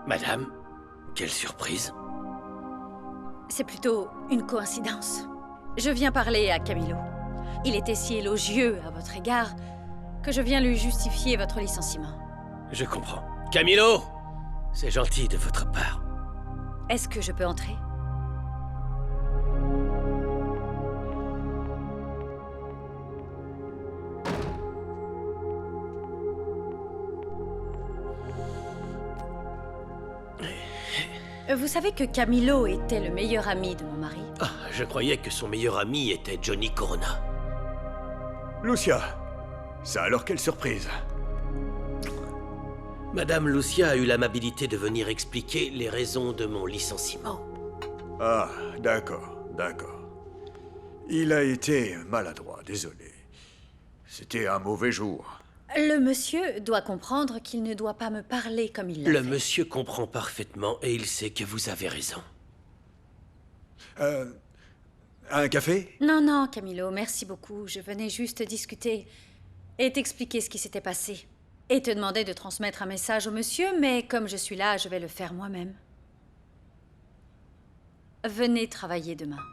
Madame, quelle surprise. C'est plutôt une coïncidence. Je viens parler à Camilo. Il était si élogieux à votre égard que je viens lui justifier votre licenciement. Je comprends. Camilo! C'est gentil de votre part. Est-ce que je peux entrer? Vous savez que Camilo était le meilleur ami de mon mari? Ah, je croyais que son meilleur ami était Johnny Corona. Lucia, ça alors quelle surprise. Madame Lucia a eu l'amabilité de venir expliquer les raisons de mon licenciement. Ah, d'accord, d'accord. Il a été maladroit, désolé. C'était un mauvais jour. Le monsieur doit comprendre qu'il ne doit pas me parler comme il l'a Le fait. monsieur comprend parfaitement et il sait que vous avez raison. Un café? Non, non, Camilo, merci beaucoup. Je venais juste discuter et t'expliquer ce qui s'était passé. Et te demander de transmettre un message au monsieur, mais comme je suis là, je vais le faire moi-même. Venez travailler demain.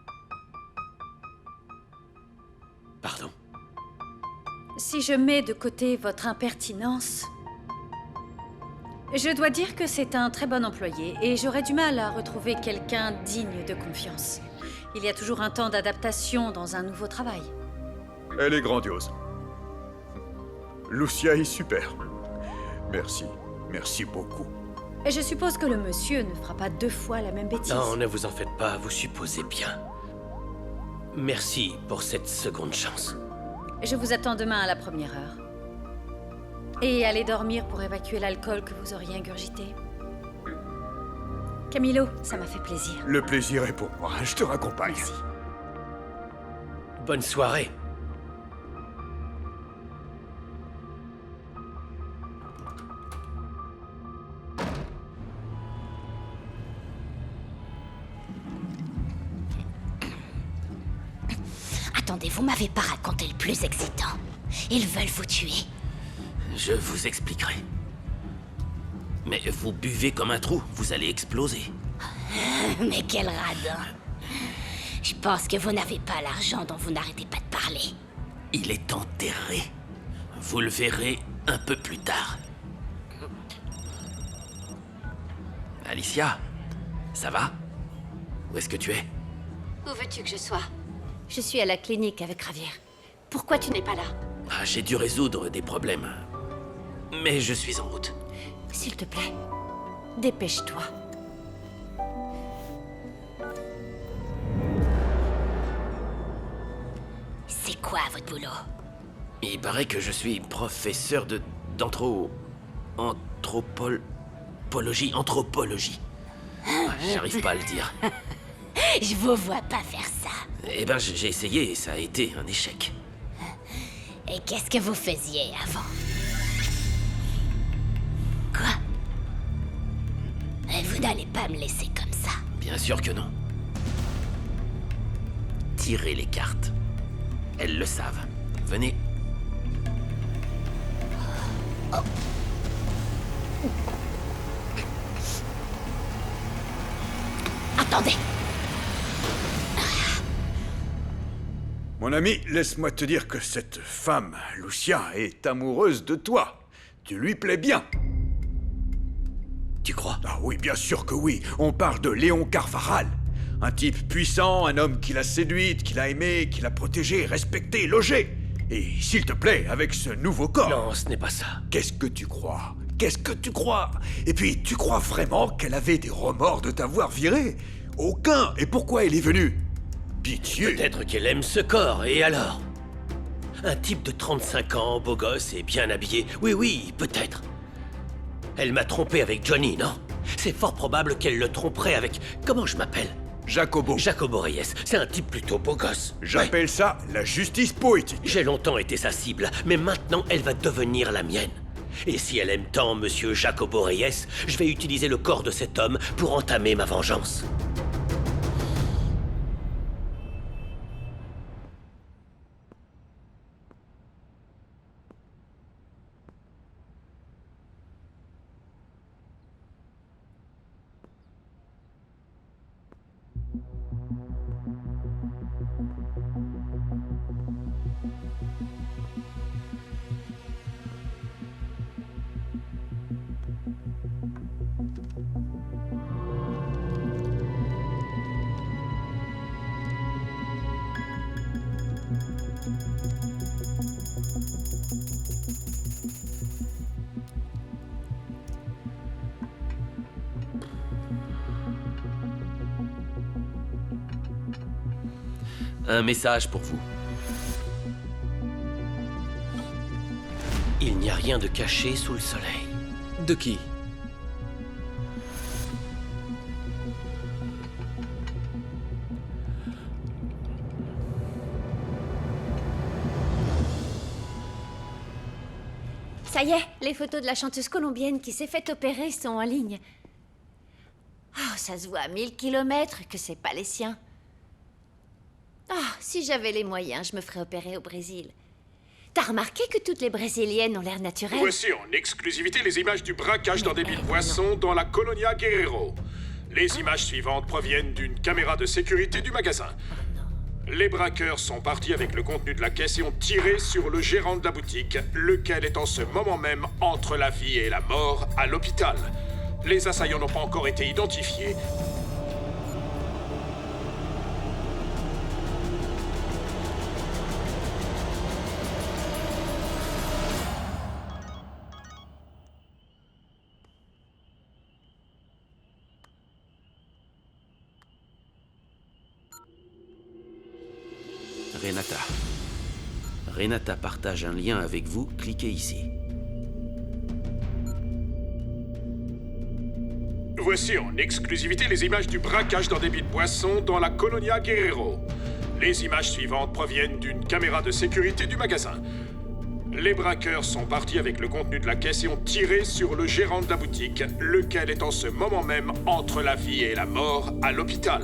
Pardon. Si je mets de côté votre impertinence, je dois dire que c'est un très bon employé et j'aurais du mal à retrouver quelqu'un digne de confiance. Il y a toujours un temps d'adaptation dans un nouveau travail. Elle est grandiose. Lucia est super. Merci, merci beaucoup. Et je suppose que le monsieur ne fera pas 2 fois la même bêtise. Non, ne vous en faites pas, vous supposez bien. Merci pour cette seconde chance. Je vous attends demain à la 1re heure. Et allez dormir pour évacuer l'alcool que vous auriez ingurgité. Camilo, ça m'a fait plaisir. Le plaisir est pour moi, je te raccompagne. Merci. Bonne soirée. Attendez, vous m'avez pas raconté le plus excitant. Ils veulent vous tuer. Je vous expliquerai. Mais vous buvez comme un trou, vous allez exploser. Mais quel radin. Je pense que vous n'avez pas l'argent dont vous n'arrêtez pas de parler. Il est enterré. Vous le verrez un peu plus tard. Alicia, ça va? Où est-ce que tu es? Où veux-tu que je sois? Je suis à la clinique avec Javier. Pourquoi tu n'es pas là? Ah, j'ai dû résoudre des problèmes. Mais je suis en route. S'il te plaît, dépêche-toi. C'est quoi votre boulot? Il paraît que je suis professeur anthropologie. J'arrive pas à le dire. Je vous vois pas faire ça. Eh ben, j'ai essayé et ça a été un échec. Et qu'est-ce que vous faisiez avant? Quoi? Vous n'allez pas me laisser comme ça. Bien sûr que non. Tirez les cartes. Elles le savent. Venez. Attendez! Mon ami, laisse-moi te dire que cette femme, Lucia, est amoureuse de toi. Tu lui plais bien. Tu crois? Ah oui, bien sûr que oui. On parle de Léon Carvaral. Un type puissant, un homme qui l'a séduite, qui l'a aimée, qui l'a protégée, respectée, logée. Et s'il te plaît, avec ce nouveau corps... Non, ce n'est pas ça. Qu'est-ce que tu crois? Qu'est-ce que tu crois? Et puis, tu crois vraiment qu'elle avait des remords de t'avoir viré? Aucun. Et pourquoi elle est venue? Pitié. Peut-être qu'elle aime ce corps, et alors? Un type de 35 ans, beau gosse et bien habillé. Oui, peut-être. Elle m'a trompé avec Johnny, non? C'est fort probable qu'elle le tromperait avec... Comment je m'appelle? Jacobo. Jacobo Reyes. C'est un type plutôt beau gosse. J'appelle ça la justice poétique. J'ai longtemps été sa cible, mais maintenant elle va devenir la mienne. Et si elle aime tant Monsieur Jacobo Reyes, je vais utiliser le corps de cet homme pour entamer ma vengeance. Un message pour vous. Il n'y a rien de caché sous le soleil. De qui? Ça y est, les photos de la chanteuse colombienne qui s'est fait opérer sont en ligne. Oh, ça se voit à 1000 kilomètres que c'est pas les siens. Ah, si j'avais les moyens, je me ferais opérer au Brésil. T'as remarqué que toutes les Brésiliennes ont l'air naturelles? Voici en exclusivité les images du braquage d'un débit de boissons dans la Colonia Guerrero. Les images suivantes proviennent d'une caméra de sécurité du magasin. Les braqueurs sont partis avec le contenu de la caisse et ont tiré sur le gérant de la boutique, lequel est en ce moment même entre la vie et la mort à l'hôpital. Les assaillants n'ont pas encore été identifiés. Renata. Renata partage un lien avec vous, cliquez ici. Voici en exclusivité les images du braquage d'un débit de boissons dans la Colonia Guerrero. Les images suivantes proviennent d'une caméra de sécurité du magasin. Les braqueurs sont partis avec le contenu de la caisse et ont tiré sur le gérant de la boutique, lequel est en ce moment même entre la vie et la mort à l'hôpital.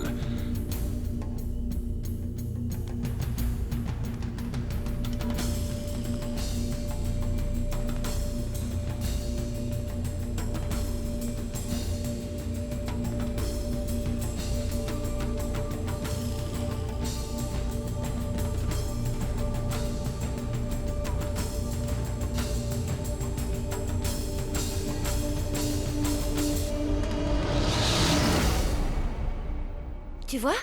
Tu vois?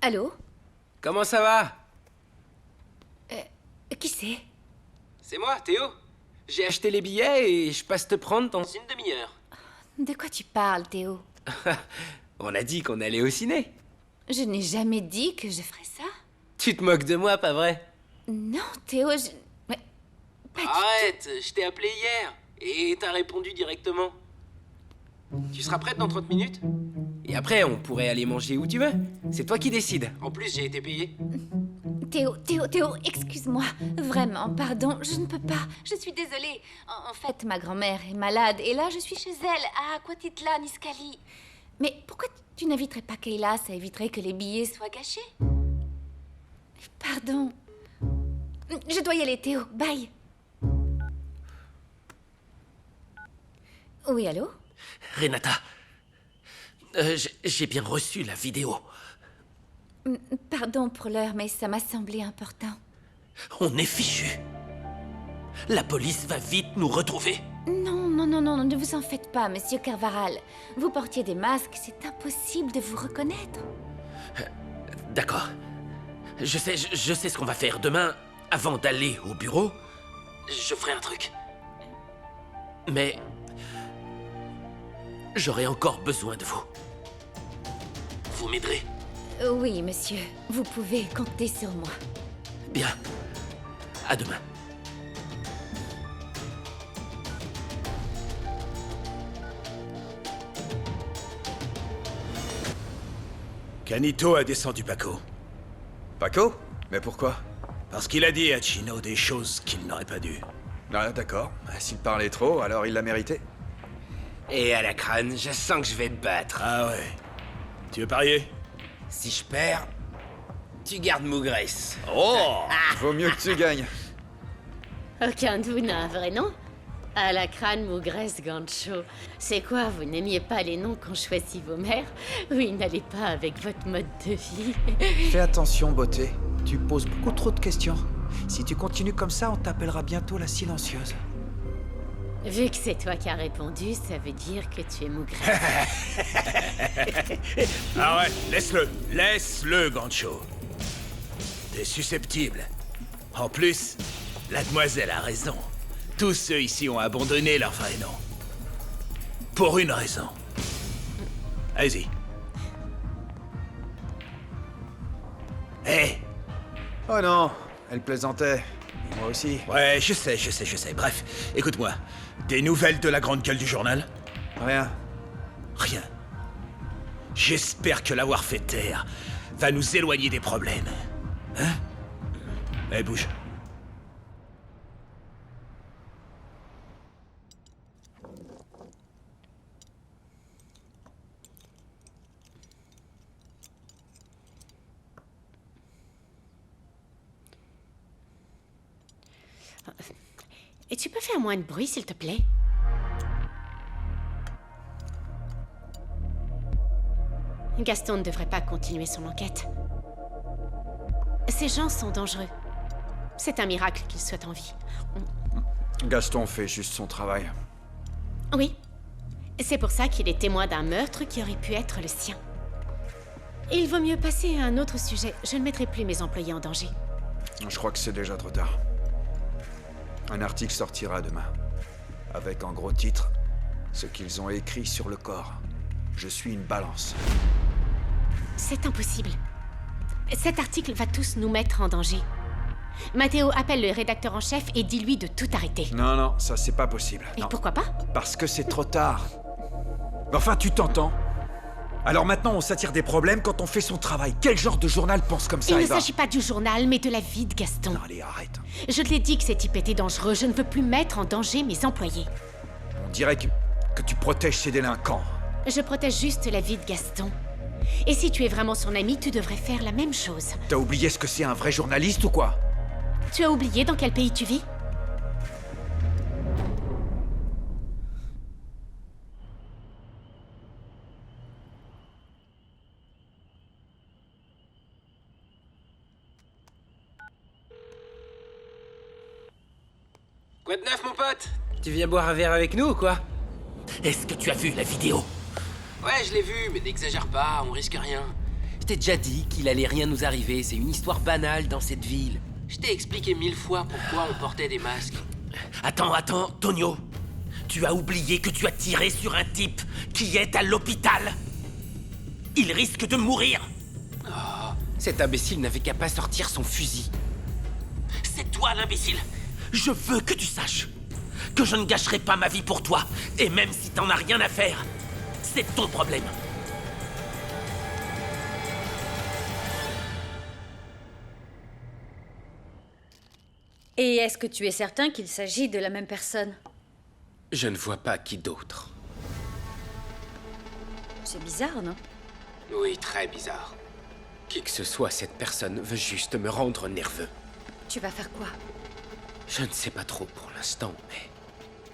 Allô? Comment ça va? Qui c'est? C'est moi, Théo. J'ai acheté les billets et je passe te prendre dans une demi-heure. De quoi tu parles, Théo? On a dit qu'on allait au ciné. Je n'ai jamais dit que je ferais ça. Tu te moques de moi, pas vrai? Non, Théo, je... Mais... pas du Arrête, je t'ai appelé hier et t'as répondu directement. Tu seras prête dans 30 minutes? Et après, on pourrait aller manger où tu veux. C'est toi qui décides. En plus, j'ai été payé. Théo, excuse-moi. Vraiment, pardon, je ne peux pas. Je suis désolée. En fait, ma grand-mère est malade et là, je suis chez elle, à Cuautitlan Izcalli. Mais pourquoi tu n'inviterais pas Kayla? Ça éviterait que les billets soient gâchés. Pardon. Je dois y aller, Théo. Bye. Oui, allô? Renata, j'ai bien reçu la vidéo. Pardon pour l'heure, mais ça m'a semblé important. On est fichus. La police va vite nous retrouver. Non, ne vous en faites pas, monsieur Carvaral. Vous portiez des masques, c'est impossible de vous reconnaître. D'accord. Je sais ce qu'on va faire demain. Avant d'aller au bureau, je ferai un truc. Mais... j'aurai encore besoin de vous. Vous m'aiderez? Oui, monsieur. Vous pouvez compter sur moi. Bien. À demain. Canito a descendu Paco. Paco? Mais pourquoi? Parce qu'il a dit à Chino des choses qu'il n'aurait pas dû. Ah, d'accord. S'il parlait trop, alors il l'a mérité. Et à la crâne, je sens que je vais te battre. Ah ouais. Tu veux parier? Si je perds, tu gardes Mougresse. Oh! Vaut mieux que tu gagnes. Aucun de vous n'a un vrai nom? Alacrane, Mougresse, Gancho. C'est quoi, vous n'aimiez pas les noms qu'on choisit vos mères? Oui, n'allez pas avec votre mode de vie. Fais attention, beauté. Tu poses beaucoup trop de questions. Si tu continues comme ça, on t'appellera bientôt la silencieuse. Vu que c'est toi qui as répondu, ça veut dire que tu es Mougresse. Ah ouais, laisse-le. Laisse-le, Gancho. T'es susceptible. En plus, la demoiselle a raison. Tous ceux ici ont abandonné leur vrai nom. Pour une raison. Allez-y. Hé! Oh non, elle plaisantait. Et moi aussi. Ouais, je sais. Bref, écoute-moi. Des nouvelles de la grande gueule du journal? Rien. Rien. J'espère que l'avoir fait taire va nous éloigner des problèmes. Hein? Eh, bouge. Et tu peux faire moins de bruit, s'il te plaît? Gaston ne devrait pas continuer son enquête. Ces gens sont dangereux. C'est un miracle qu'ils soient en vie. Gaston fait juste son travail. Oui. C'est pour ça qu'il est témoin d'un meurtre qui aurait pu être le sien. Il vaut mieux passer à un autre sujet. Je ne mettrai plus mes employés en danger. Je crois que c'est déjà trop tard. Un article sortira demain. Avec en gros titre, ce qu'ils ont écrit sur le corps. Je suis une balance. C'est impossible. Cet article va tous nous mettre en danger. Matteo, appelle le rédacteur en chef et dis-lui de tout arrêter. Non, ça c'est pas possible. Et Non. pourquoi pas? Parce que c'est trop tard. Enfin, tu t'entends? Alors maintenant, on s'attire des problèmes quand on fait son travail. Quel genre de journal pense comme ça, Il ne Eva? s'agit pas du journal, mais de la vie de Gaston. Non, allez, arrête. Je te l'ai dit que ces types étaient dangereux. Je ne veux plus mettre en danger mes employés. On dirait que tu protèges ces délinquants. Je protège juste la vie de Gaston. Et si tu es vraiment son ami, tu devrais faire la même chose. T'as oublié ce que c'est un vrai journaliste ou quoi? Tu as oublié dans quel pays tu vis? Quoi de neuf, mon pote? Tu viens boire un verre avec nous ou quoi? Est-ce que tu as vu la vidéo? Ouais, je l'ai vu, mais n'exagère pas, on risque rien. Je t'ai déjà dit qu'il allait rien nous arriver, c'est une histoire banale dans cette ville. Je t'ai expliqué 1000 fois pourquoi on portait des masques. Attends, Tonio. Tu as oublié que tu as tiré sur un type qui est à l'hôpital. Il risque de mourir. Oh, cet imbécile n'avait qu'à pas sortir son fusil. C'est toi l'imbécile. Je veux que tu saches que je ne gâcherai pas ma vie pour toi. Et même si t'en as rien à faire, c'est ton problème. Et est-ce que tu es certain qu'il s'agit de la même personne? Je ne vois pas qui d'autre. C'est bizarre, non? Oui, très bizarre. Qui que ce soit, cette personne veut juste me rendre nerveux. Tu vas faire quoi? Je ne sais pas trop pour l'instant, mais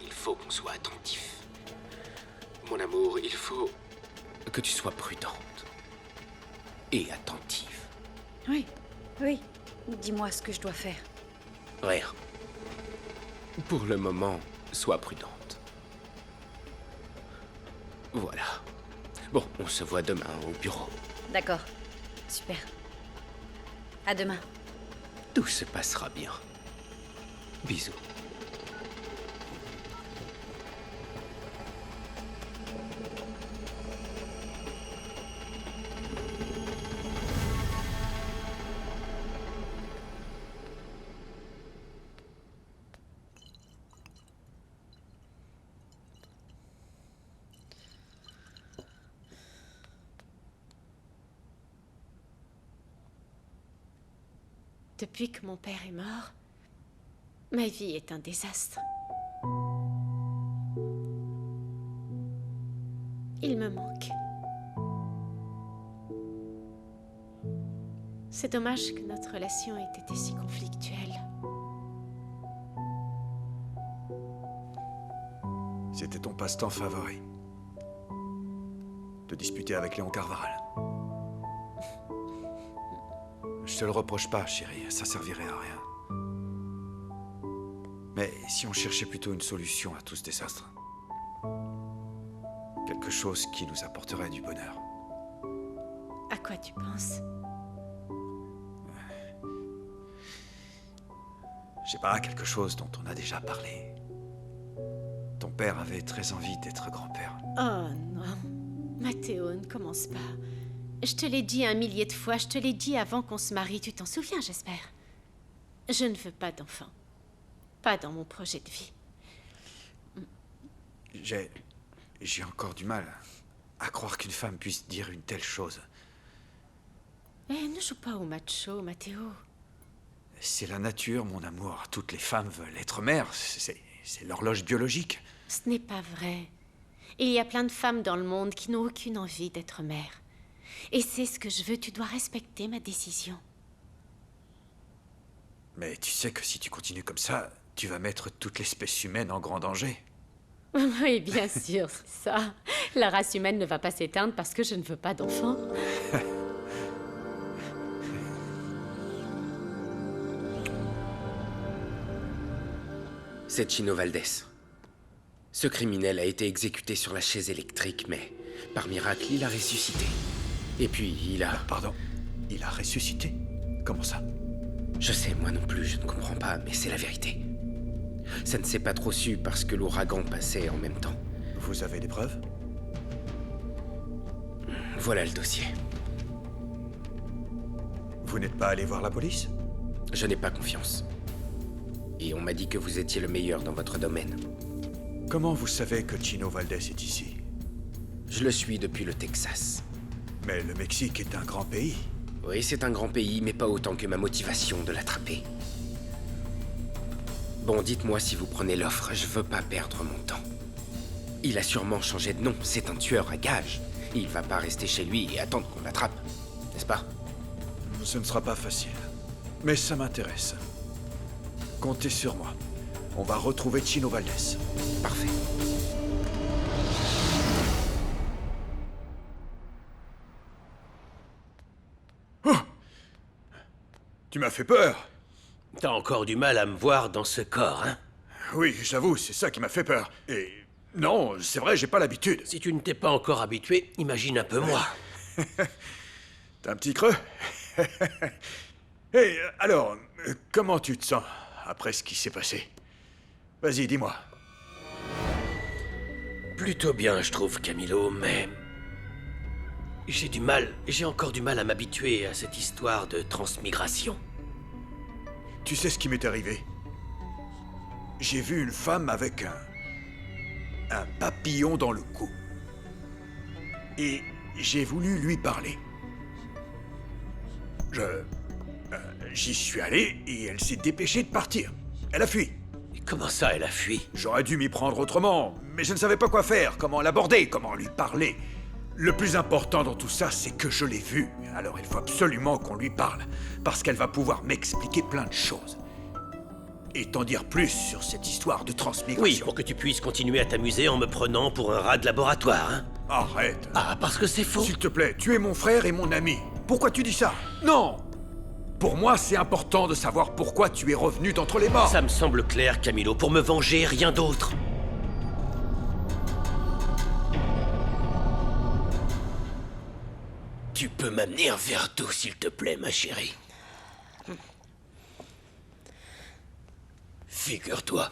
il faut qu'on soit attentif. Mon amour, il faut que tu sois prudente et attentive. Oui. Dis-moi ce que je dois faire. Rien. Pour le moment, sois prudente. Voilà. Bon, on se voit demain au bureau. D'accord. Super. À demain. Tout se passera bien. Bisous. Depuis que mon père est mort, ma vie est un désastre. Il me manque. C'est dommage que notre relation ait été si conflictuelle. C'était ton passe-temps favori. De disputer avec Léon Carvaral. Je te le reproche pas, chérie, ça servirait à rien. Mais si on cherchait plutôt une solution à tout ce désastre? Quelque chose qui nous apporterait du bonheur. À quoi tu penses? Je sais pas, quelque chose dont on a déjà parlé. Ton père avait très envie d'être grand-père. Oh non. Matteo, ne commence pas. Je te l'ai dit 1 millier de fois, je te l'ai dit avant qu'on se marie, tu t'en souviens, j'espère. Je ne veux pas d'enfant. Pas dans mon projet de vie. J'ai encore du mal à croire qu'une femme puisse dire une telle chose. Eh, ne joue pas au macho, Mathéo. C'est la nature, mon amour. Toutes les femmes veulent être mères. C'est l'horloge biologique. Ce n'est pas vrai. Il y a plein de femmes dans le monde qui n'ont aucune envie d'être mères. Et c'est ce que je veux, tu dois respecter ma décision. Mais tu sais que si tu continues comme ça, tu vas mettre toute l'espèce humaine en grand danger. Oui, bien sûr, c'est ça. La race humaine ne va pas s'éteindre parce que je ne veux pas d'enfants. C'est Chino Valdés. Ce criminel a été exécuté sur la chaise électrique, mais par miracle, il a ressuscité. Et puis, il a... Pardon, il a ressuscité? Comment ça? Je sais, moi non plus, je ne comprends pas, mais c'est la vérité. Ça ne s'est pas trop su parce que l'ouragan passait en même temps. Vous avez des preuves? Voilà le dossier. Vous n'êtes pas allé voir la police? Je n'ai pas confiance. Et on m'a dit que vous étiez le meilleur dans votre domaine. Comment vous savez que Chino Valdés est ici? Je le suis depuis le Texas. Mais le Mexique est un grand pays. Oui, c'est un grand pays, mais pas autant que ma motivation de l'attraper. Bon, dites-moi si vous prenez l'offre, je veux pas perdre mon temps. Il a sûrement changé de nom, c'est un tueur à gages. Il va pas rester chez lui et attendre qu'on l'attrape, n'est-ce pas? Ce ne sera pas facile. Mais ça m'intéresse. Comptez sur moi. On va retrouver Chino Valdés. Parfait. Oh! Tu m'as fait peur. T'as encore du mal à me voir dans ce corps, hein? Oui, j'avoue, c'est ça qui m'a fait peur. Et non, c'est vrai, j'ai pas l'habitude. Si tu ne t'es pas encore habitué, imagine un peu moi. T'as un petit creux? Hé, alors, comment tu te sens après ce qui s'est passé? Vas-y, dis-moi. Plutôt bien, je trouve, Camilo, mais... j'ai encore du mal à m'habituer à cette histoire de transmigration. Tu sais ce qui m'est arrivé? J'ai vu une femme avec un papillon dans le cou. Et j'ai voulu lui parler. J'y suis allé et elle s'est dépêchée de partir. Elle a fui. Et comment ça, elle a fui? J'aurais dû m'y prendre autrement, mais je ne savais pas quoi faire, comment l'aborder, comment lui parler. Le plus important dans tout ça, c'est que je l'ai vue. Alors il faut absolument qu'on lui parle, parce qu'elle va pouvoir m'expliquer plein de choses. Et t'en dire plus sur cette histoire de transmigration. Oui, pour que tu puisses continuer à t'amuser en me prenant pour un rat de laboratoire, hein? Arrête. Ah, parce que c'est faux. S'il te plaît, tu es mon frère et mon ami. Pourquoi tu dis ça? Non! Pour moi, c'est important de savoir pourquoi tu es revenu d'entre les morts. Ça me semble clair, Camilo. Pour me venger, rien d'autre. Tu peux m'amener un verre d'eau, s'il te plaît, ma chérie. Figure-toi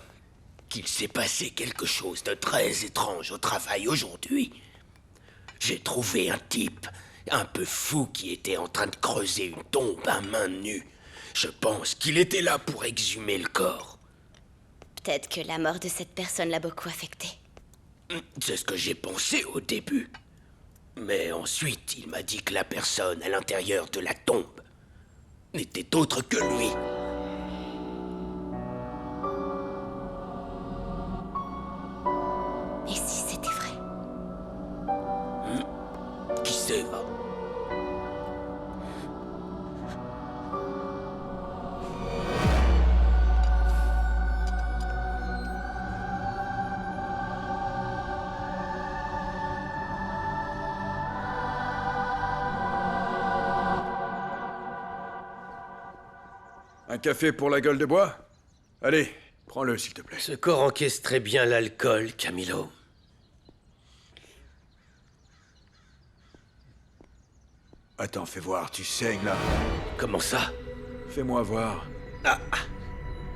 qu'il s'est passé quelque chose de très étrange au travail aujourd'hui. J'ai trouvé un type un peu fou qui était en train de creuser une tombe à main nue. Je pense qu'il était là pour exhumer le corps. Peut-être que la mort de cette personne l'a beaucoup affecté. C'est ce que j'ai pensé au début. Mais ensuite, il m'a dit que la personne à l'intérieur de la tombe n'était autre que lui. Et si c'était vrai? Qui sait? Un café pour la gueule de bois? Allez, prends-le, s'il te plaît. Ce corps encaisse très bien l'alcool, Camilo. Attends, fais voir, tu saignes là. Comment ça? Fais-moi voir. Ah,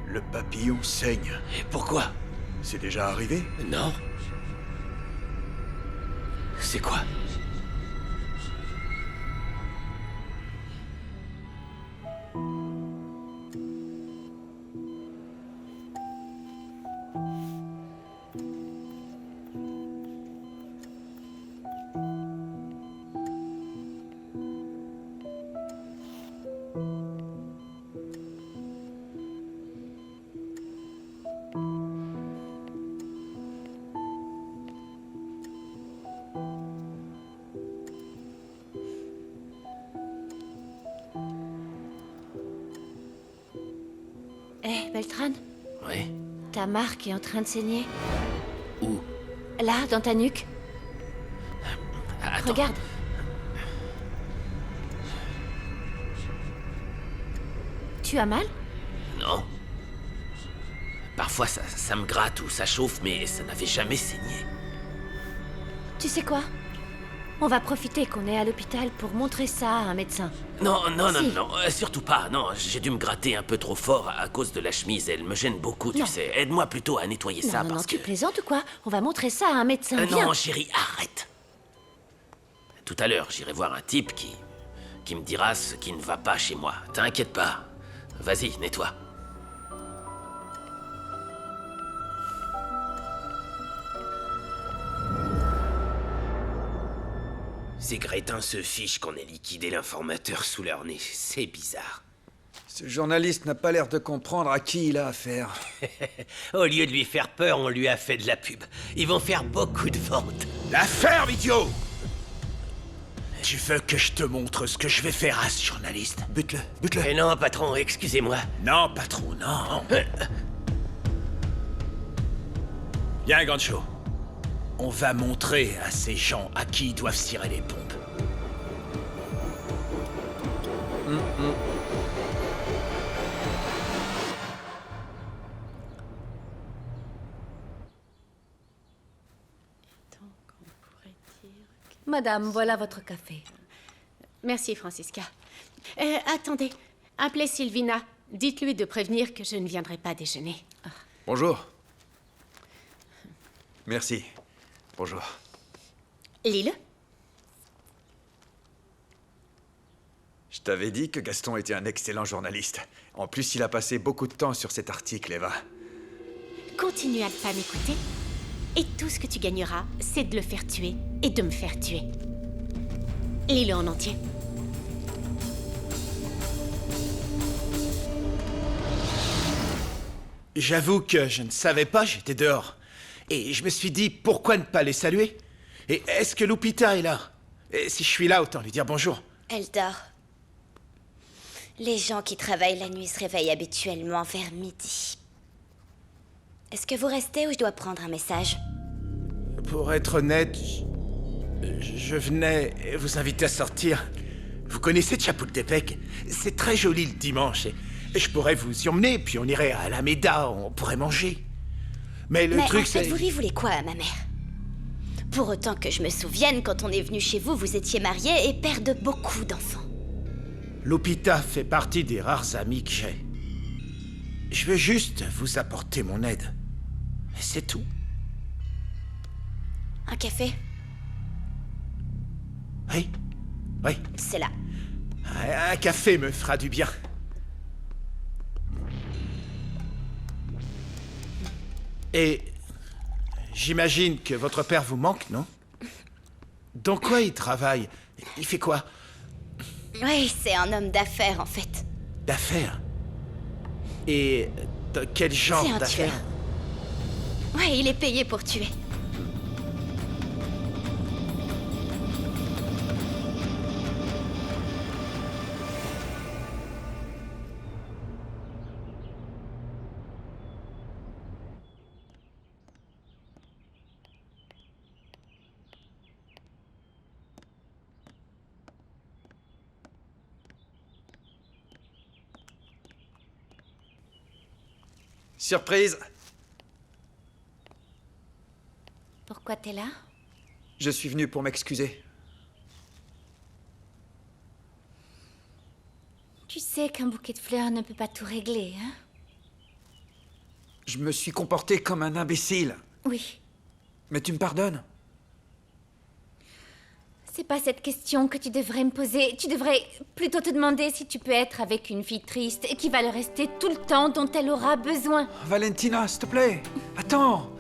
Le papillon saigne. et pourquoi? C'est déjà arrivé? Non. C'est quoi? Beltran? Ouais. Ta marque est en train de saigner. Où? Là, dans ta nuque. Attends. Regarde. Tu as mal? Non. Parfois, ça me gratte ou ça chauffe, mais ça n'avait jamais saigné. Tu sais quoi? On va profiter qu'on est à l'hôpital pour montrer ça à un médecin. Non, Si. surtout pas. Non, j'ai dû me gratter un peu trop fort à cause de la chemise. Elle me gêne beaucoup, tu Non. sais. Aide-moi plutôt à nettoyer ça non, parce que... tu plaisantes ou quoi? On va montrer ça à un médecin. Viens. non, chérie, arrête. Tout à l'heure, j'irai voir un type qui me dira ce qui ne va pas chez moi. T'inquiète pas. Vas-y, nettoie. Ces crétins se fichent qu'on ait liquidé l'informateur sous leur nez. C'est bizarre. Ce journaliste n'a pas l'air de comprendre à qui il a affaire. Au lieu de lui faire peur, on lui a fait de la pub. Ils vont faire beaucoup de ventes. La ferme, idiot! Tu veux que je te montre ce que je vais faire à ce journaliste? Bute-le, bute-le. Mais non, patron, excusez-moi. Non, patron, non. Viens, Gancho. On va montrer à ces gens à qui ils doivent cirer les pompes. Madame, voilà votre café. Merci, Francisca. Attendez. Appelez Sylvina. Dites-lui de prévenir que je ne viendrai pas déjeuner. Bonjour. Merci. Bonjour. Lis-le. Je t'avais dit que Gaston était un excellent journaliste. En plus, il a passé beaucoup de temps sur cet article, Eva. Continue à ne pas m'écouter. Et tout ce que tu gagneras, c'est de le faire tuer et de me faire tuer. Lis-le en entier. J'avoue que je ne savais pas, j'étais dehors. Et je me suis dit, pourquoi ne pas les saluer? Et est-ce que Lupita est là? Et si je suis là, autant lui dire bonjour. Elle dort. Les gens qui travaillent la nuit se réveillent habituellement vers midi. Est-ce que vous restez ou je dois prendre un message? Pour être honnête, je venais vous inviter à sortir. Vous connaissez Chapultepec? C'est très joli le dimanche. Et je pourrais vous y emmener, puis on irait à Alameda, on pourrait manger. Mais le truc, en fait, c'est... vous lui voulez quoi à ma mère? Pour autant que je me souvienne, quand on est venu chez vous, vous étiez marié et père de beaucoup d'enfants. Lupita fait partie des rares amis que j'ai. Je veux juste vous apporter mon aide. C'est tout. Un café? Oui, oui. C'est là. Un café me fera du bien. Et j'imagine que votre père vous manque, non? Dans quoi il travaille? Il fait quoi? Oui, c'est un homme d'affaires, en fait. D'affaires? Et de quel genre C'est un d'affaires? tueur. Ouais, il est payé pour tuer. Surprise! Pourquoi t'es là? Je suis venu pour m'excuser. Tu sais qu'un bouquet de fleurs ne peut pas tout régler, hein? Je me suis comporté comme un imbécile. Oui. Mais tu me pardonnes? C'est pas cette question que tu devrais me poser. Tu devrais plutôt te demander si tu peux être avec une fille triste et qui va le rester tout le temps dont elle aura besoin. Valentina, s'il te plaît. Attends.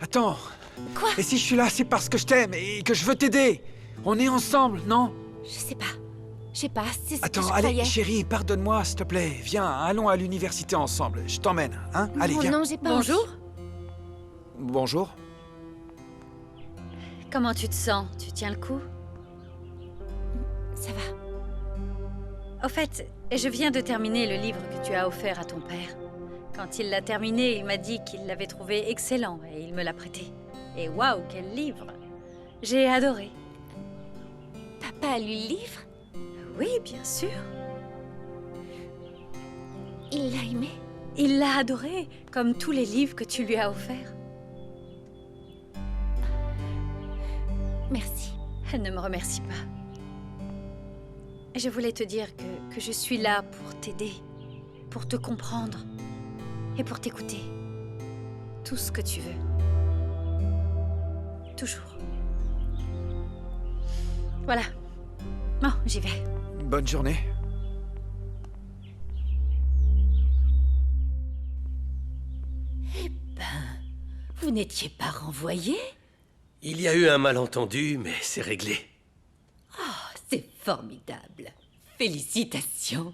Attends. Quoi? Et si je suis là, c'est parce que je t'aime et que je veux t'aider. On est ensemble, non? Je sais pas. Je sais pas, c'est ce que Attends, je allez, croyais. chérie, pardonne-moi, s'il te plaît. Viens, allons à l'université ensemble. Je t'emmène, hein? Allez, Non, viens. non, j'ai pas Bonjour. envie. Bonjour. Comment tu te sens? Tu tiens le coup? Ça va. Au fait, je viens de terminer le livre que tu as offert à ton père. Quand il l'a terminé, il m'a dit qu'il l'avait trouvé excellent et il me l'a prêté. Et waouh, quel livre! J'ai adoré. Papa lui livre? Oui, bien sûr. Il l'a aimé? Il l'a adoré, comme tous les livres que tu lui as offerts. Merci. Ne me remercie pas. Je voulais te dire que je suis là pour t'aider, pour te comprendre et pour t'écouter. Tout ce que tu veux. Toujours. Voilà. Bon, j'y vais. Bonne journée. Vous n'étiez pas renvoyé? Il y a eu un malentendu, mais c'est réglé. C'est formidable. Félicitations.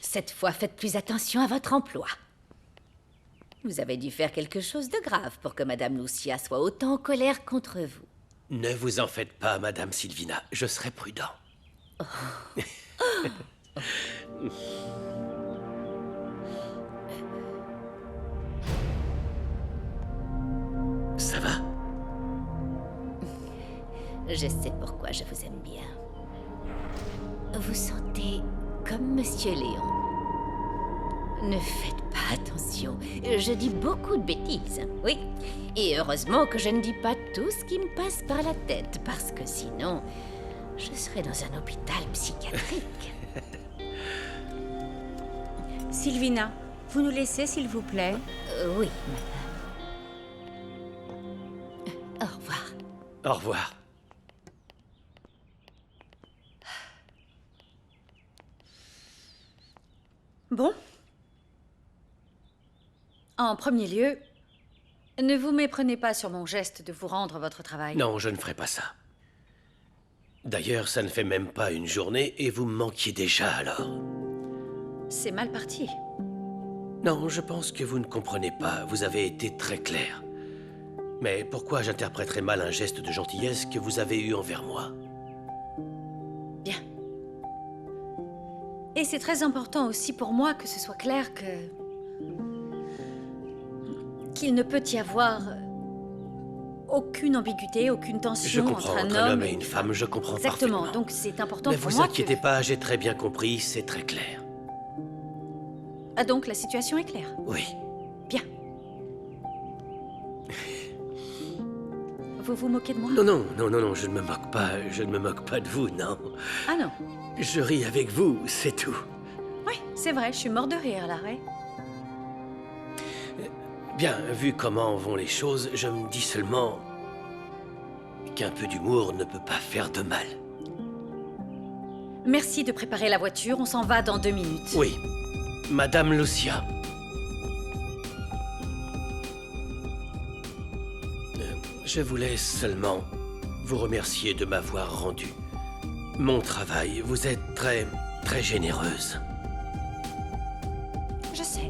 Cette fois, faites plus attention à votre emploi. Vous avez dû faire quelque chose de grave pour que Madame Lucia soit autant en colère contre vous. Ne vous en faites pas, Madame Sylvina. Je serai prudent. Ça va? Je sais pourquoi je vous aime bien. Vous sentez comme Monsieur Léon. Ne faites pas attention. Je dis beaucoup de bêtises, oui. Et heureusement que je ne dis pas tout ce qui me passe par la tête, parce que sinon, je serais dans un hôpital psychiatrique. Sylvina, vous nous laissez, s'il vous plaît? Oui, madame. Au revoir. Au revoir. Bon. En premier lieu, ne vous méprenez pas sur mon geste de vous rendre votre travail. Non, je ne ferai pas ça. D'ailleurs, ça ne fait même pas une journée et vous me manquiez déjà alors. C'est mal parti. Non, je pense que vous ne comprenez pas. Vous avez été très clair. Mais pourquoi j'interpréterais mal un geste de gentillesse que vous avez eu envers moi? Bien. Et c'est très important aussi pour moi que ce soit clair qu'il ne peut y avoir aucune ambiguïté, aucune tension entre un homme et une femme. Je comprends Exactement. parfaitement. Donc c'est important Ne pour vous moi inquiétez pas, j'ai très bien compris, c'est très clair. Ah, donc la situation est claire. Oui. Bien. Vous vous moquez de moi? Non, je ne me moque pas. Je ne me moque pas de vous, non. Ah non. Je ris avec vous, c'est tout. Oui, c'est vrai, je suis mort de rire là, ouais. Bien, vu comment vont les choses, je me dis seulement qu'un peu d'humour ne peut pas faire de mal. Merci de préparer la voiture, on s'en va dans 2 minutes. Oui, Madame Lucia. Je voulais seulement vous remercier de m'avoir rendu mon travail. Vous êtes très, très généreuse. Je sais.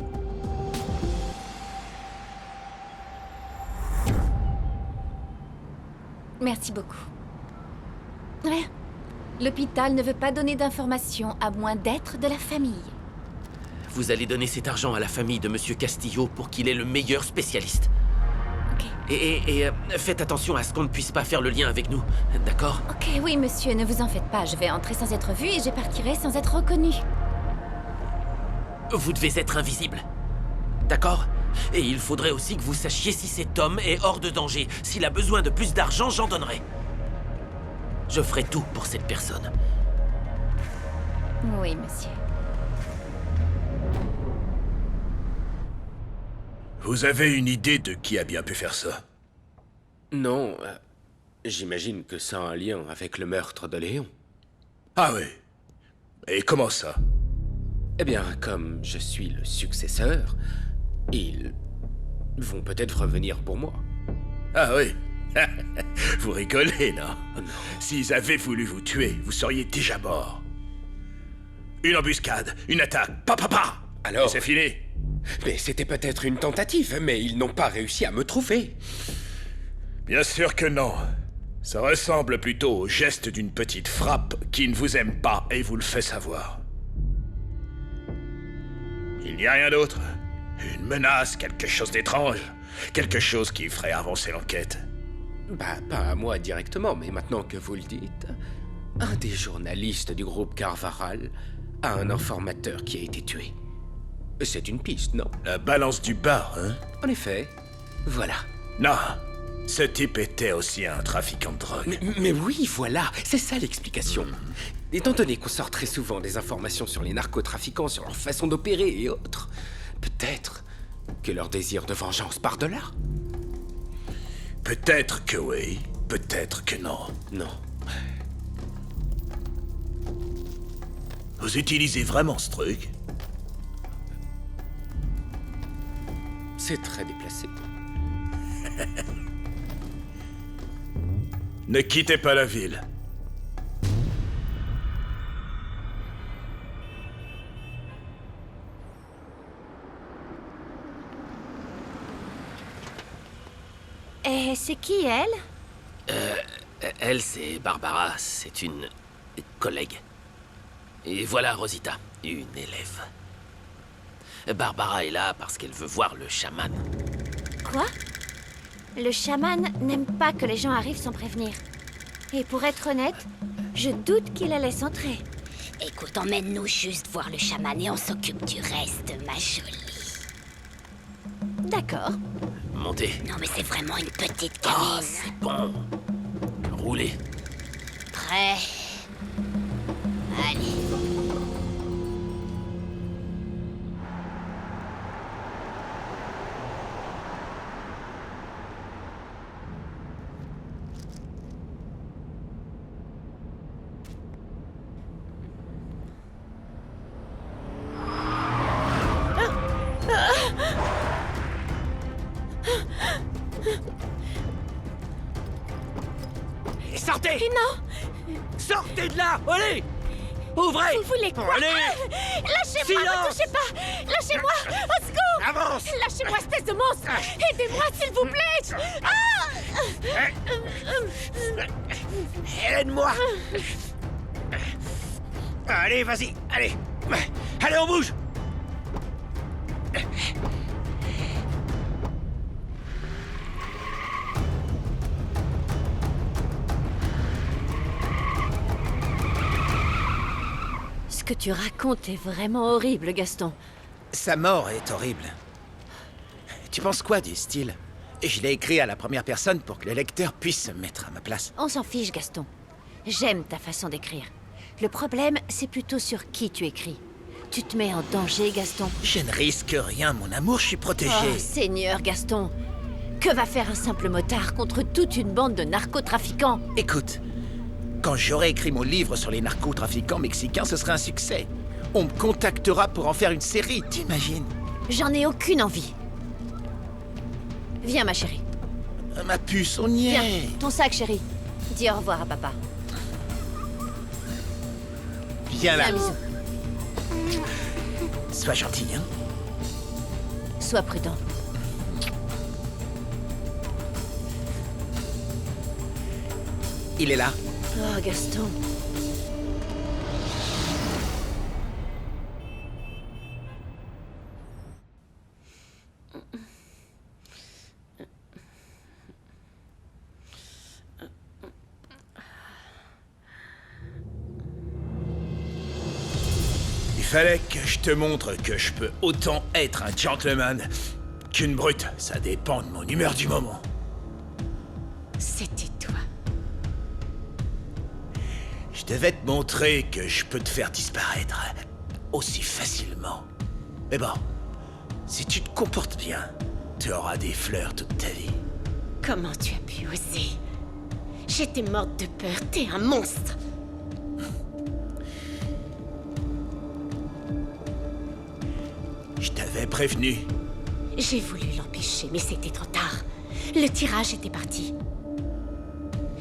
Merci beaucoup. Ouais. L'hôpital ne veut pas donner d'informations à moins d'être de la famille. Vous allez donner cet argent à la famille de Monsieur Castillo pour qu'il ait le meilleur spécialiste. Ok. Et faites attention à ce qu'on ne puisse pas faire le lien avec nous, d'accord? Ok, oui, monsieur, ne vous en faites pas. Je vais entrer sans être vue et je partirai sans être reconnue. Vous devez être invisible. D'accord? Et il faudrait aussi que vous sachiez si cet homme est hors de danger. S'il a besoin de plus d'argent, j'en donnerai. Je ferai tout pour cette personne. Oui, monsieur. Vous avez une idée de qui a bien pu faire ça? Non, j'imagine que ça a un lien avec le meurtre de Léon. Ah oui. Et comment ça? Eh bien, comme je suis le successeur, ils vont peut-être revenir pour moi. Ah oui. Vous rigolez, non? S'ils avaient voulu vous tuer, vous seriez déjà mort. Une embuscade, une attaque, pa. Alors... C'est fini. Mais c'était peut-être une tentative, mais ils n'ont pas réussi à me trouver. Bien sûr que non. Ça ressemble plutôt au geste d'une petite frappe qui ne vous aime pas et vous le fait savoir. Il n'y a rien d'autre. Une menace, quelque chose d'étrange. Quelque chose qui ferait avancer l'enquête. Bah, pas à moi directement, mais maintenant que vous le dites, un des journalistes du groupe Carvaral a un informateur qui a été tué. C'est une piste, non? La balance du bar, hein? En effet, voilà. Non, ce type était aussi un trafiquant de drogue. Mais oui, voilà, c'est ça l'explication. Étant donné qu'on sort très souvent des informations sur les narcotrafiquants, sur leur façon d'opérer et autres, peut-être que leur désir de vengeance part de là. Peut-être que oui, peut-être que non. Non. Vous utilisez vraiment ce truc? C'est très déplacé. Ne quittez pas la ville. Et c'est qui, elle? Elle, c'est Barbara, c'est une collègue. Et voilà Rosita, une élève. Barbara est là parce qu'elle veut voir le chaman. Quoi? Le chaman n'aime pas que les gens arrivent sans prévenir. Et pour être honnête, je doute qu'il la laisse entrer. Écoute, emmène-nous juste voir le chaman et on s'occupe du reste, ma jolie. D'accord. Montez. Non, mais c'est vraiment une petite Oh, gamine. c'est bon. Roulez. Prêt? Allez. Sortez! Non! Sortez de là! Allez! Ouvrez! Vous voulez quoi? Allez! Lâchez-moi! Ne Silence! touchez pas! Lâchez-moi! Au secours! Avance! Lâchez-moi, espèce de monstre! Aidez-moi, s'il vous plaît! Aide-moi! Allez, vas-y! Allez! Allez, on bouge! Ce que tu racontes est vraiment horrible, Gaston. Sa mort est horrible. Tu penses quoi du style? Je l'ai écrit à la première personne pour que le lecteur puisse se mettre à ma place. On s'en fiche, Gaston. J'aime ta façon d'écrire. Le problème, c'est plutôt sur qui tu écris. Tu te mets en danger, Gaston. Je ne risque rien, mon amour, je suis protégé. Oh, Seigneur, Gaston. Que va faire un simple motard contre toute une bande de narcotrafiquants? Écoute, quand j'aurai écrit mon livre sur les narcotrafiquants mexicains, ce sera un succès. On me contactera pour en faire une série, t'imagines? J'en ai aucune envie. Viens, ma chérie. Ma puce, on y Viens, est. ton sac, chérie. Dis au revoir à papa. Viens là. Un bisou. Sois gentil, hein? Sois prudent. Il est là. Oh, Gaston. Il fallait que je te montre que je peux autant être un gentleman qu'une brute. Ça dépend de mon humeur du moment. C'était toi. Je devais te montrer que je peux te faire disparaître aussi facilement. Mais bon, si tu te comportes bien, tu auras des fleurs toute ta vie. Comment tu as pu oser? J'étais morte de peur, t'es un monstre! Je t'avais prévenu. J'ai voulu l'empêcher, mais c'était trop tard. Le tirage était parti.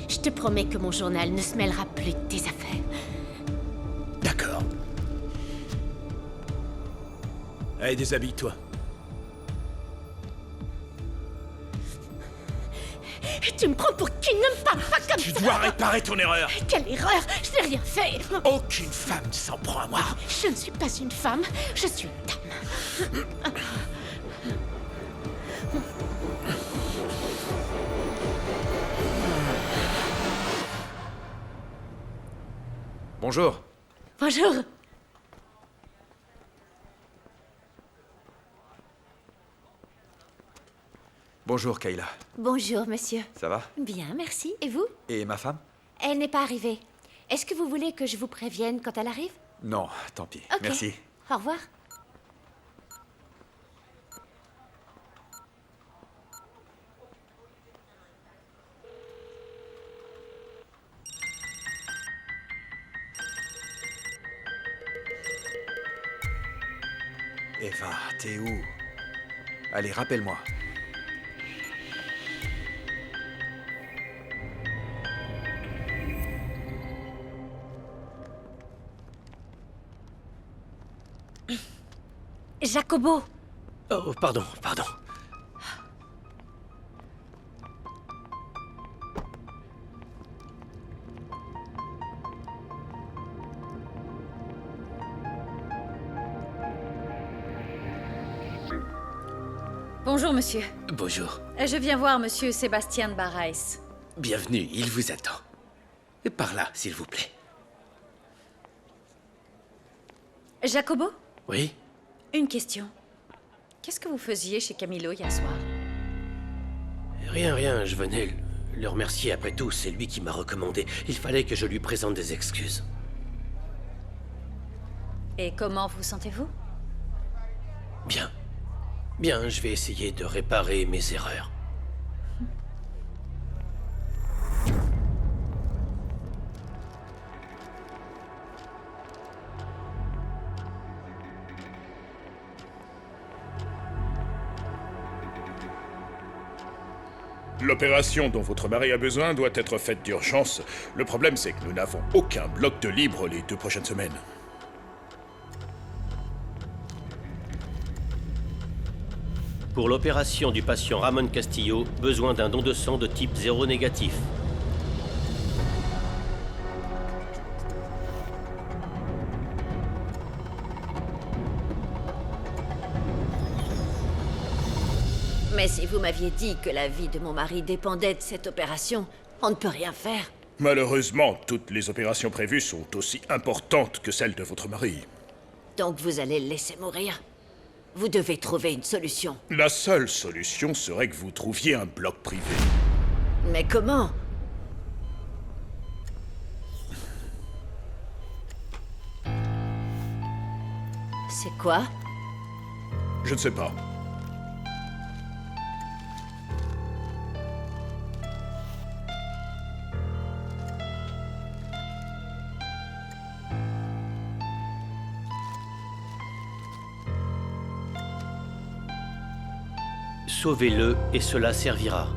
Je te promets que mon journal ne se mêlera plus de tes affaires. D'accord. Allez, déshabille-toi. Tu me prends pour qui n'aime pas comme Tu ça. dois réparer ton erreur. Quelle erreur! Je n'ai rien fait. Aucune femme ne s'en prend à moi. Je ne suis pas une femme, je suis une dame. Bonjour. Bonjour. Bonjour, Kayla. Bonjour, monsieur. Ça va? Bien, merci. Et vous? Et ma femme? Elle n'est pas arrivée. Est-ce que vous voulez que je vous prévienne quand elle arrive? Non, tant pis. Ok. Merci. Au revoir. Eva, t'es où? Allez, rappelle-moi. Jacobo! Oh, pardon, pardon. Bonjour, monsieur. Bonjour. Je viens voir monsieur Sébastien Barraes. Bienvenue, il vous attend. Et par là, s'il vous plaît. Jacobo? Oui? Une question. Qu'est-ce que vous faisiez chez Camilo hier soir? Rien, rien, je venais le remercier après tout, c'est lui qui m'a recommandé. Il fallait que je lui présente des excuses. Et comment vous sentez-vous? Bien. Bien, je vais essayer de réparer mes erreurs. L'opération dont votre mari a besoin doit être faite d'urgence. Le problème, c'est que nous n'avons aucun bloc de libre les 2 prochaines semaines. Pour l'opération du patient Ramon Castillo, besoin d'un don de sang de type 0 négatif. Mais si vous m'aviez dit que la vie de mon mari dépendait de cette opération, on ne peut rien faire. Malheureusement, toutes les opérations prévues sont aussi importantes que celles de votre mari. Donc vous allez le laisser mourir? Vous devez trouver une solution. La seule solution serait que vous trouviez un bloc privé. Mais comment? C'est quoi? Je ne sais pas. Sauvez-le et cela servira.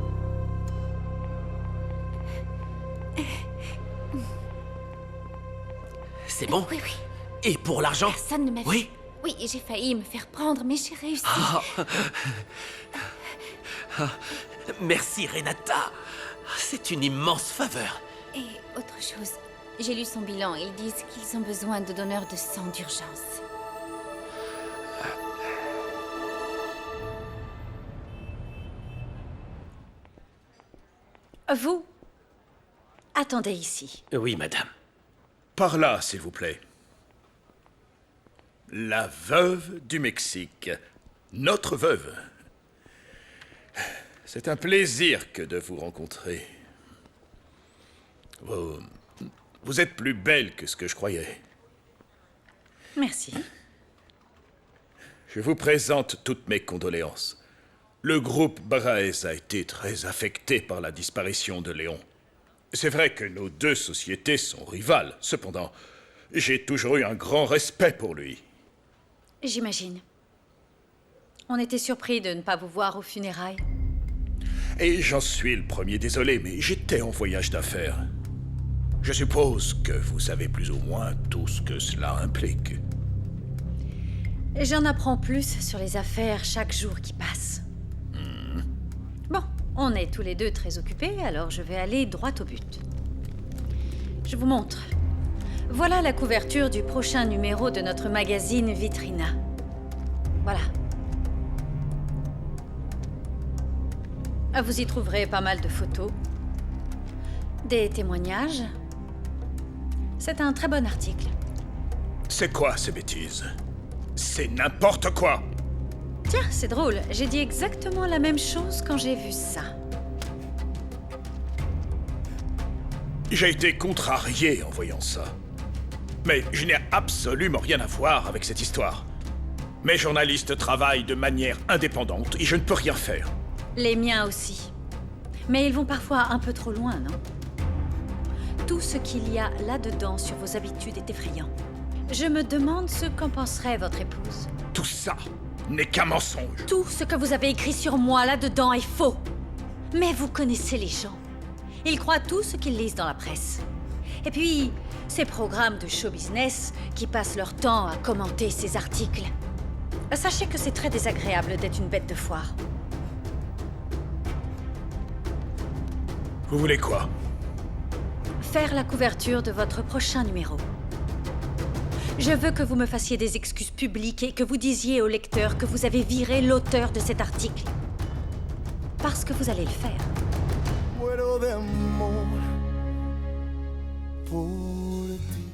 C'est bon? Oui, oui. Et pour l'argent? Personne ne m'a vu. Oui? Oui, j'ai failli me faire prendre, mais j'ai réussi. Merci, Renata. C'est une immense faveur. Et autre chose, j'ai lu son bilan. Ils disent qu'ils ont besoin de donneurs de sang d'urgence. Vous? Attendez ici. Oui, madame. Par là, s'il vous plaît. La veuve du Mexique. Notre veuve. C'est un plaisir que de vous rencontrer. Vous êtes plus belle que ce que je croyais. Merci. Je vous présente toutes mes condoléances. Le groupe Barraes a été très affecté par la disparition de Léon. C'est vrai que nos 2 sociétés sont rivales. Cependant, j'ai toujours eu un grand respect pour lui. J'imagine. On était surpris de ne pas vous voir aux funérailles. Et j'en suis le premier désolé, mais j'étais en voyage d'affaires. Je suppose que vous savez plus ou moins tout ce que cela implique. J'en apprends plus sur les affaires chaque jour qui passe. Bon, on est tous les 2 très occupés, alors je vais aller droit au but. Je vous montre. Voilà la couverture du prochain numéro de notre magazine Vitrina. Voilà. Vous y trouverez pas mal de photos, des témoignages. C'est un très bon article. C'est quoi ces bêtises? C'est n'importe quoi! Tiens, c'est drôle. J'ai dit exactement la même chose quand j'ai vu ça. J'ai été contrarié en voyant ça. Mais je n'ai absolument rien à voir avec cette histoire. Mes journalistes travaillent de manière indépendante et je ne peux rien faire. Les miens aussi. Mais ils vont parfois un peu trop loin, non? Tout ce qu'il y a là-dedans sur vos habitudes est effrayant. Je me demande ce qu'en penserait votre épouse. Tout ça n'est qu'un mensonge. Tout ce que vous avez écrit sur moi là-dedans est faux. Mais vous connaissez les gens. Ils croient tout ce qu'ils lisent dans la presse. Et puis, ces programmes de show business qui passent leur temps à commenter ces articles. Sachez que c'est très désagréable d'être une bête de foire. Vous voulez quoi? Faire la couverture de votre prochain numéro. Je veux que vous me fassiez des excuses publiques et que vous disiez au lecteur que vous avez viré l'auteur de cet article. Parce que vous allez le faire. Puedo de amor por ti.